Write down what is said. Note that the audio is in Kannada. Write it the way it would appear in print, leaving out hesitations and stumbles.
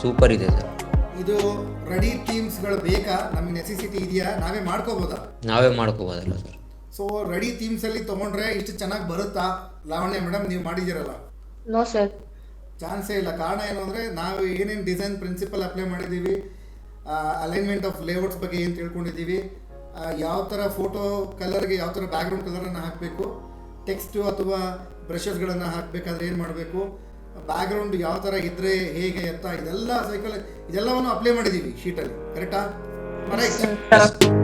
ಸೂಪರ್ ಇದೆ ಸರ್. ಇದು ರೆಡಿ ಥೀಮ್ಸ್ಗಳು ಬೇಕಾ, ನಮಗೆ ನೆಸೆಸಿಟಿ ಇದೆಯಾ, ನಾವೇ ಮಾಡ್ಕೋಬೋದಾ? ನಾವೇ ಮಾಡ್ಕೋಬೋದಲ್ಲ ಸರ್. ಸೊ ರೆಡಿ ಥೀಮ್ಸಲ್ಲಿ ತೊಗೊಂಡ್ರೆ ಇಷ್ಟು ಚೆನ್ನಾಗಿ ಬರುತ್ತಾ ಲಾವಣ್ಯ ಮೇಡಮ್? ನೀವು ಮಾಡಿದ್ದೀರಲ್ಲ? ನೋ ಸರ್, ಚಾನ್ಸೇ ಇಲ್ಲ. ಕಾರಣ ಏನು ಅಂದರೆ ನಾವು ಏನೇನು ಡಿಸೈನ್ ಪ್ರಿನ್ಸಿಪಲ್ ಅಪ್ಲೈ ಮಾಡಿದ್ದೀವಿ, ಅಲೈನ್ಮೆಂಟ್ ಆಫ್ ಲೇಔಟ್ಸ್ ಬಗ್ಗೆ ಏನು ತಿಳ್ಕೊಂಡಿದ್ದೀವಿ, ಯಾವ ಥರ ಫೋಟೋ ಕಲರ್ಗೆ ಯಾವ ಥರ ಬ್ಯಾಕ್ಗ್ರೌಂಡ್ ಕಲರನ್ನು ಹಾಕಬೇಕು, ಟೆಕ್ಸ್ಟು ಅಥವಾ ಬ್ರಷಸ್ಗಳನ್ನು ಹಾಕಬೇಕಾದ್ರೆ ಏನು ಮಾಡಬೇಕು, ಬ್ಯಾಕ್ಗ್ರೌಂಡ್ ಯಾವ ಥರ ಇದ್ದರೆ ಹೇಗೆ ಅಂತ ಇದೆಲ್ಲ ಇದೆಲ್ಲವನ್ನು ಅಪ್ಲೈ ಮಾಡಿದ್ದೀವಿ ಶೀಟಲ್ಲಿ. ಕರೆಕ್ಟಾ? ರೈಟ್.